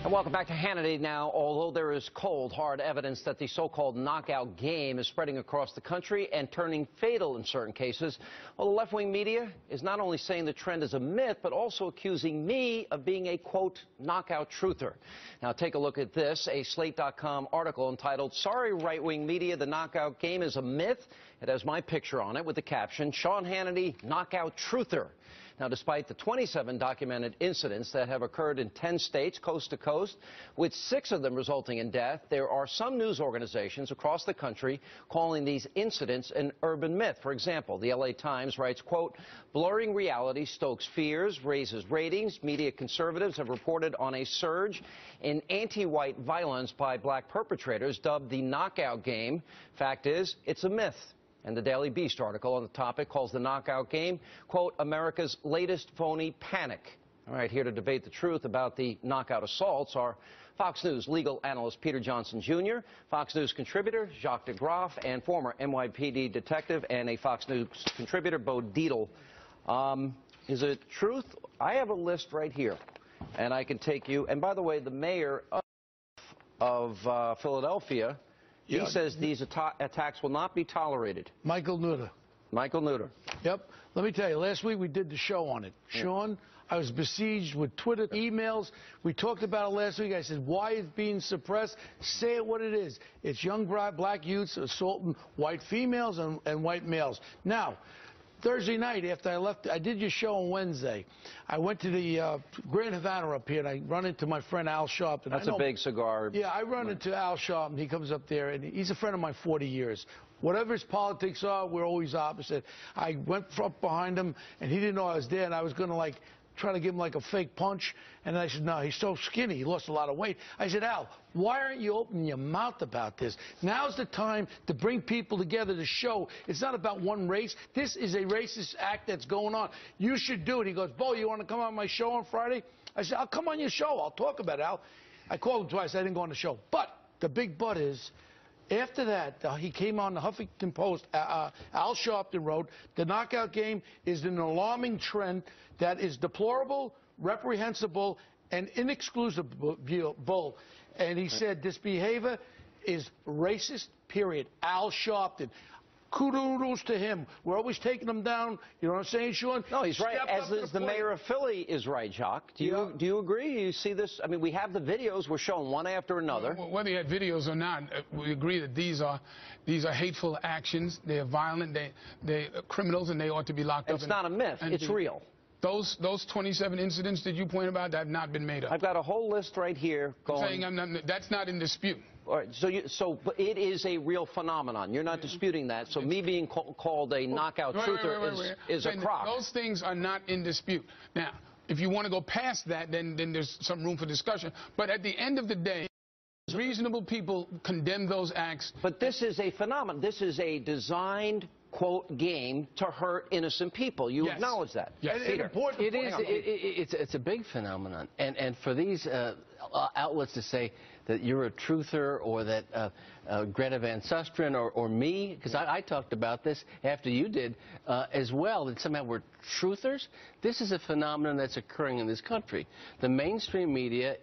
And welcome back to Hannity. Now, although there is cold, hard evidence that the so-called knockout game is spreading across the country and turning fatal in certain cases, well, the left-wing media is not only saying the trend is a myth, but also accusing me of being a, quote, knockout truther. Now, take a look at this, a Slate.com article entitled, "Sorry, Right-Wing Media, the Knockout Game is a Myth." It has my picture on it with the caption, "Sean Hannity, Knockout Truther." Now, despite the 27 documented incidents that have occurred in 10 states, coast to coast, with 6 of them resulting in death, there are some news organizations across the country calling these incidents an urban myth. For example, the LA Times writes, quote, "Blurring reality stokes fears, raises ratings. Media conservatives have reported on a surge in anti-white violence by black perpetrators dubbed the knockout game. Fact is, it's a myth." And the Daily Beast article on the topic calls the knockout game, quote, "America's latest phony panic." All right, here to debate the truth about the knockout assaults are Fox News legal analyst Peter Johnson, Jr., Fox News contributor Jacques DeGraff, and former NYPD detective and a Fox News contributor, Bo Dietl. Is it truth? I have a list right here, and I can take you. And by the way, the mayor of Philadelphia, he says these attacks will not be tolerated. Michael Nutter. Michael Nutter. Yep. Let me tell you, last week we did the show on it. Yeah. Sean, I was besieged with Twitter emails. We talked about it last week. I said, why is it being suppressed? Say it what it is. It's young black youths assaulting white females and white males. Now, Thursday night after I left, I did your show on Wednesday. I went to the Grand Havana up here, and I run into my friend Al Sharpton. That's a big cigar. Yeah, I run into Al Sharpton. He comes up there, and he's a friend of mine 40 years. Whatever his politics are, we're always opposite. I went up behind him, and he didn't know I was there, and I was going to, like, try to give him like a fake punch. And then I said, no, he's so skinny. He lost a lot of weight. I said, Al, why aren't you opening your mouth about this? Now's the time to bring people together to show it's not about one race. This is a racist act that's going on. You should do it. He goes, Bo, you want to come on my show on Friday? I said, I'll come on your show. I'll talk about it, Al. I called him twice. I didn't go on the show. But the big but is, after that, he came on the Huffington Post. Al Sharpton wrote, "The knockout game is an alarming trend that is deplorable, reprehensible, and inexcusable." And he said this behavior is racist, period. Al Sharpton. Kudos to him. We're always taking him down. You know what I'm saying, Sean? No, he's right. As is the mayor of Philly is right, Jacques. Do you agree? You see this? I mean, we have the videos. We're showing one after another. Well, whether you had videos or not, we agree that these are hateful actions. They are violent. They're criminals, and they ought to be locked up. It's not a myth. It's real. Those 27 incidents that you point about that have not been made up. I've got a whole list right here going. I'm saying that's not in dispute. All right, but it is a real phenomenon. You're not disputing that. So me being called a knockout truther is a crock. Those things are not in dispute. Now, if you want to go past that, then there's some room for discussion. But at the end of the day, reasonable people condemn those acts. But this is a phenomenon. This is a designed, quote, game to hurt innocent people. You acknowledge that. Yes. Peter. It's a big phenomenon. And for these outlets to say that you're a truther or that Greta Van Susteren or me, because I talked about this after you did as well, that somehow we're truthers. This is a phenomenon that's occurring in this country. The mainstream media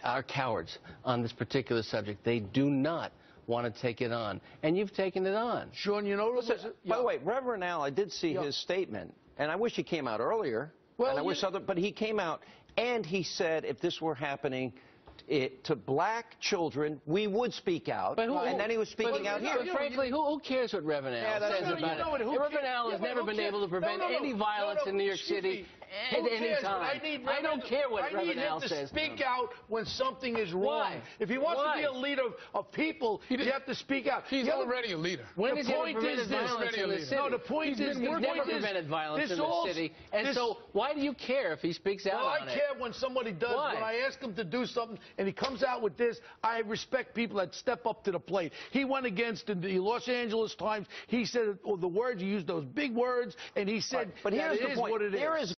are cowards on this particular subject. They do not want to take it on, and you've taken it on. Sean, you know, by the way, Reverend Al, I did see his statement, and I wish he came out earlier. Well, and I wish but he came out and he said if this were happening to black children, we would speak out. And then he was speaking out here. But frankly, who cares what Reverend Al says about it? Reverend Al has never been able to prevent any violence in New York City at any time. I don't care what Reverend Al says. I need him to speak out when something is wrong. Why? If he wants to be a leader of people, you have to speak out. He's already a leader. When is he ever prevented violence in the city? No, the point is, he's never prevented violence in the city. And so why do you care if he speaks out on it? Well, I care when somebody does. When I ask him to do something and he comes out with this, I respect people that step up to the plate. He went against the Los Angeles Times. He said the words, he used those big words, and he said but here's the point. What it is.